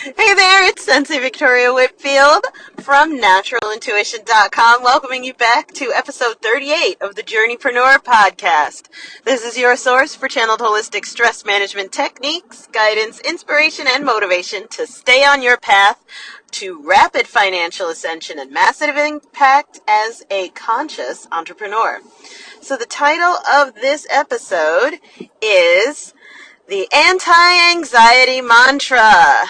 Hey there, it's Sensei Victoria Whitfield from naturalintuition.com, welcoming you back to episode 38 of the Journeypreneur Podcast. This is your source for channeled holistic stress management techniques, guidance, inspiration, and motivation to stay on your path to rapid financial ascension and massive impact as a conscious entrepreneur. So the title of this episode is The Anti-Anxiety Mantra.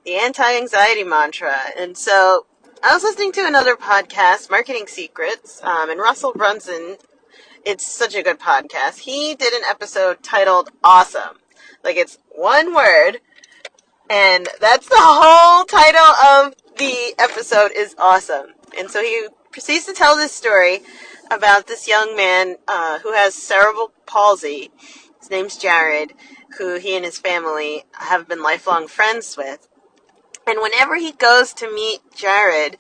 The anti-anxiety mantra. And so I was listening to another podcast, Marketing Secrets, and Russel Brunson, it's such a good podcast. He did an episode titled Awesome. Like, it's one word, and that's the whole title of the episode is Awesome. And so he proceeds to tell this story about this young man who has cerebral palsy. His name's Jared, who he and his family have been lifelong friends with. And whenever he goes to meet Jared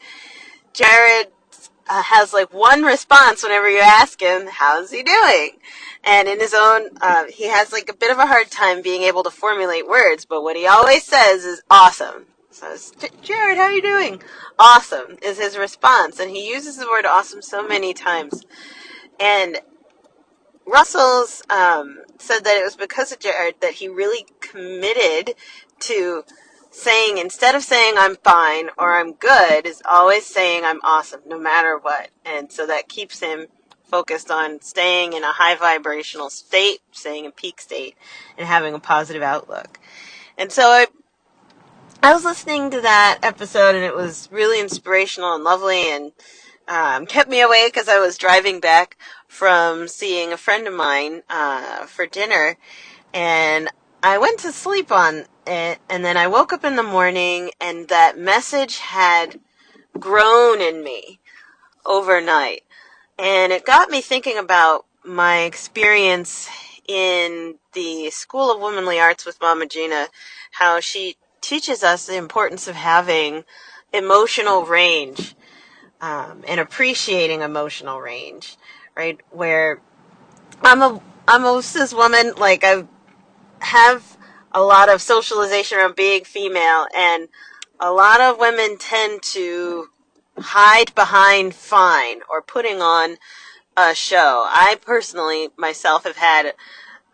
has like one response whenever you ask him, how's he doing? And in his own, he has like a bit of a hard time being able to formulate words, but what he always says is awesome. So, Jared, how are you doing? Awesome is his response. And he uses the word awesome so many times. And Russell's said that it was because of Jared that he really committed to saying, instead of saying I'm fine or I'm good, is always saying I'm awesome, no matter what. And so that keeps him focused on staying in a high vibrational state, staying in peak state, and having a positive outlook. And so I was listening to that episode, and it was really inspirational and lovely, and kept me awake as I was driving back from seeing a friend of mine for dinner. And I went to sleep on it, and then I woke up in the morning, and that message had grown in me overnight. And it got me thinking about my experience in the School of Womanly Arts with Mama Gina, how she teaches us the importance of having emotional range and appreciating emotional range, right? Where I'm a cis woman, like I have a lot of socialization around being female, and a lot of women tend to hide behind fine or putting on a show. I personally myself have had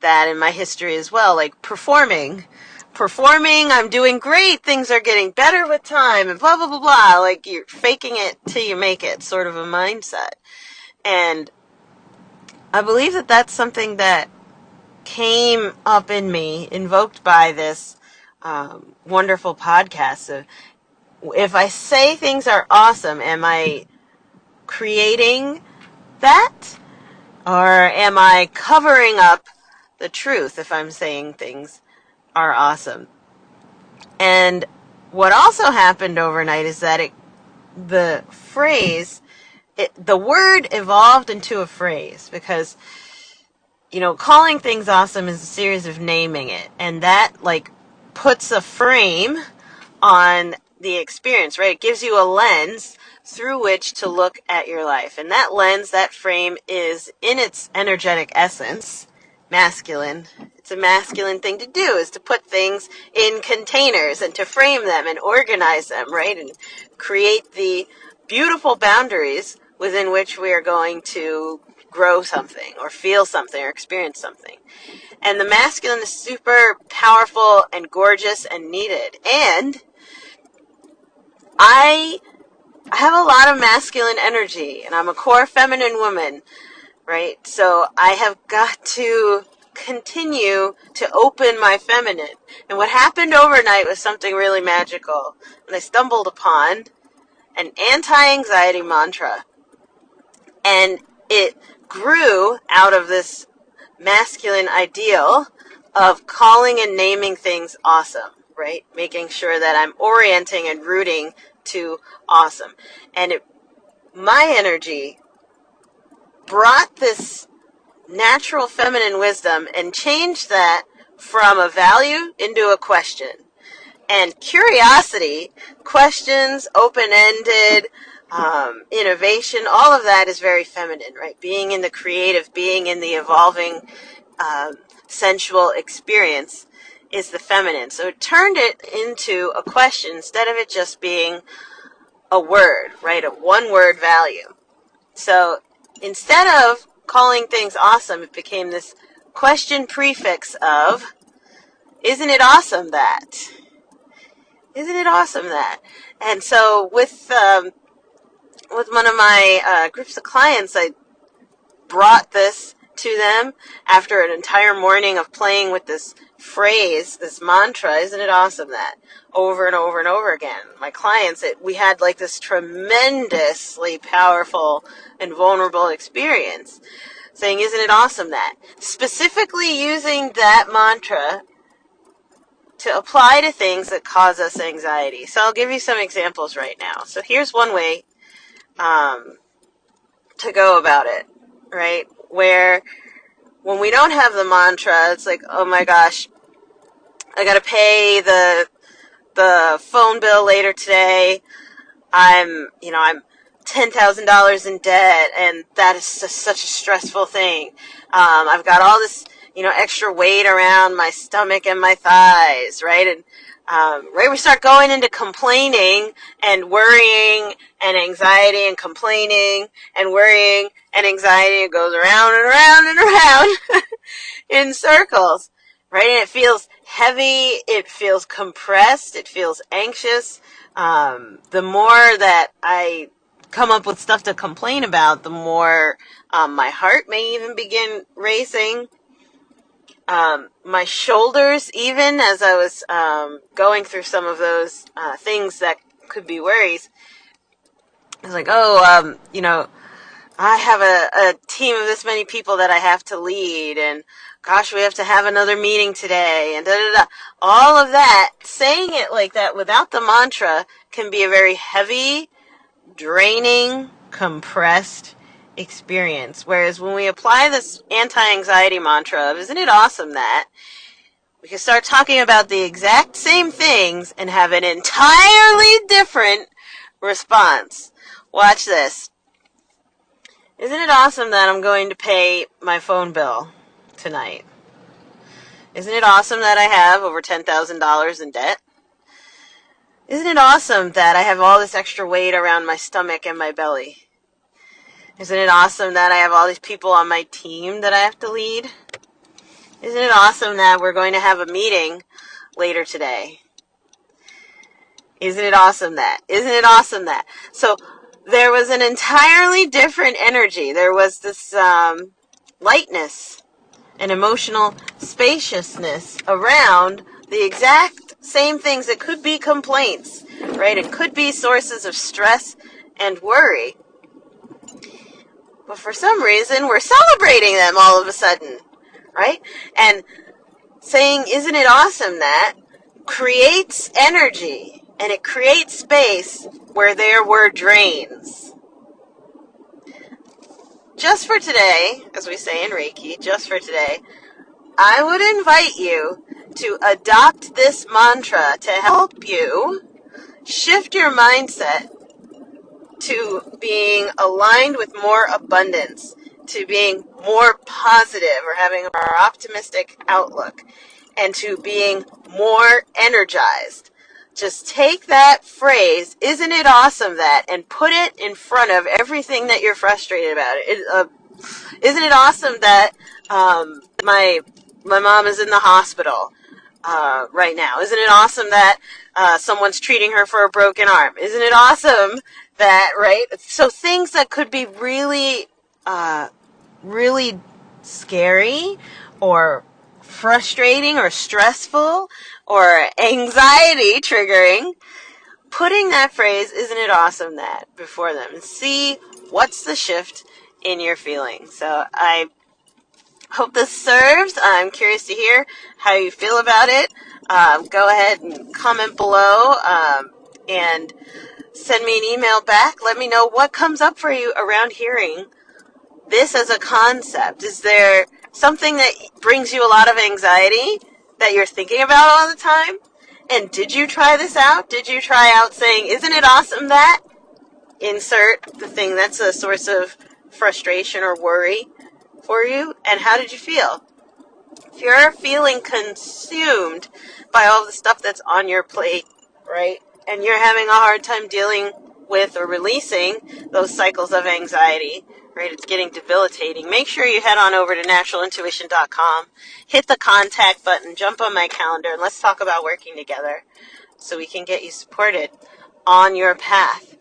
that in my history as well, like performing, I'm doing great, things are getting better with time, and blah, blah, blah, blah, like you're faking it till you make it, sort of a mindset. And I believe that that's something that came up in me, invoked by this wonderful podcast. So if I say things are awesome, am I creating that? Or am I covering up the truth if I'm saying things are awesome? And what also happened overnight is that the word evolved into a phrase, because calling things awesome is a series of naming it, and that like puts a frame on the experience, right? It gives you a lens through which to look at your life, and that lens, that frame, is in its energetic essence masculine. It's a masculine thing to do, is to put things in containers and to frame them and organize them, right? And create the beautiful boundaries within which we are going to grow something or feel something or experience something. And the masculine is super powerful and gorgeous and needed. And I have a lot of masculine energy, and I'm a core feminine woman, right? So I have got to continue to open my feminine. And what happened overnight was something really magical. And I stumbled upon an anti-anxiety mantra. And it grew out of this masculine ideal of calling and naming things awesome, right? Making sure that I'm orienting and rooting to awesome. And my energy brought this natural feminine wisdom and changed that from a value into a question. And curiosity, questions, open-ended, innovation, all of that is very feminine, right? Being in the creative, being in the evolving, sensual experience is the feminine. So it turned it into a question instead of it just being a word, right? A one-word value. So instead of calling things awesome, it became this question prefix of, isn't it awesome that? Isn't it awesome that? And so with one of my groups of clients, I brought this to them after an entire morning of playing with this phrase, this mantra, isn't it awesome that? Over and over and over again. My clients, we had like this tremendously powerful and vulnerable experience saying, isn't it awesome that? Specifically using that mantra to apply to things that cause us anxiety. So I'll give you some examples right now. So here's one way to go about it, right? Where when we don't have the mantra, it's like, oh my gosh, I got to pay the phone bill later today. I'm $10,000 in debt, and that is just such a stressful thing. I've got all this, extra weight around my stomach and my thighs, right? And right, we start going into complaining and worrying and anxiety and complaining and worrying and anxiety. It goes around and around and around in circles, right? And it feels heavy. It feels compressed. It feels anxious. The more that I come up with stuff to complain about, the more my heart may even begin racing. My shoulders, even as I was going through some of those things that could be worries, I was like, I have a team of this many people that I have to lead, and gosh, we have to have another meeting today, and da-da-da. All of that, saying it like that without the mantra can be a very heavy, draining, compressed experience. Whereas when we apply this anti-anxiety mantra of, isn't it awesome that, we can start talking about the exact same things and have an entirely different response. Watch this. Isn't it awesome that I'm going to pay my phone bill tonight? Isn't it awesome that I have over $10,000 in debt? Isn't it awesome that I have all this extra weight around my stomach and my belly? Isn't it awesome that I have all these people on my team that I have to lead? Isn't it awesome that we're going to have a meeting later today? Isn't it awesome that? Isn't it awesome that? So there was an entirely different energy. There was this lightness and emotional spaciousness around the exact same things that could be complaints, right? It could be sources of stress and worry. But for some reason, we're celebrating them all of a sudden, right? And saying, isn't it awesome that, creates energy, and it creates space where there were drains. Just for today, as we say in Reiki, just for today, I would invite you to adopt this mantra to help you shift your mindset to being aligned with more abundance, to being more positive or having a more optimistic outlook, and to being more energized. Just take that phrase, isn't it awesome that, and put it in front of everything that you're frustrated about. Isn't it awesome that my mom is in the hospital right now? Isn't it awesome that someone's treating her for a broken arm? Isn't it awesome that, right? So things that could be really, really scary or frustrating or stressful or anxiety triggering, putting that phrase, isn't it awesome that, before them, and see what's the shift in your feelings. So I hope this serves. I'm curious to hear how you feel about it. Go ahead and comment below and send me an email back. Let me know what comes up for you around hearing this as a concept. Is there something that brings you a lot of anxiety that you're thinking about all the time? And did you try this out? Did you try out saying, isn't it awesome that? Insert the thing that's a source of frustration or worry for you. And how did you feel? If you're feeling consumed by all the stuff that's on your plate, right, and you're having a hard time dealing with or releasing those cycles of anxiety, right, it's getting debilitating, make sure you head on over to naturalintuition.com, hit the contact button, jump on my calendar, and let's talk about working together so we can get you supported on your path.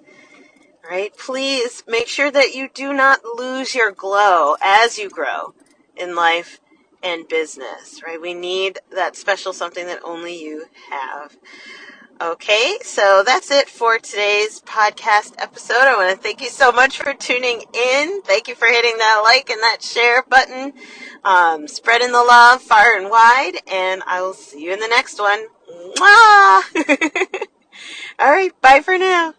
Right? Please make sure that you do not lose your glow as you grow in life and business, right? We need that special something that only you have. Okay, so that's it for today's podcast episode. I want to thank you so much for tuning in. Thank you for hitting that like and that share button, spreading the love far and wide, and I will see you in the next one. Mwah! All right, bye for now.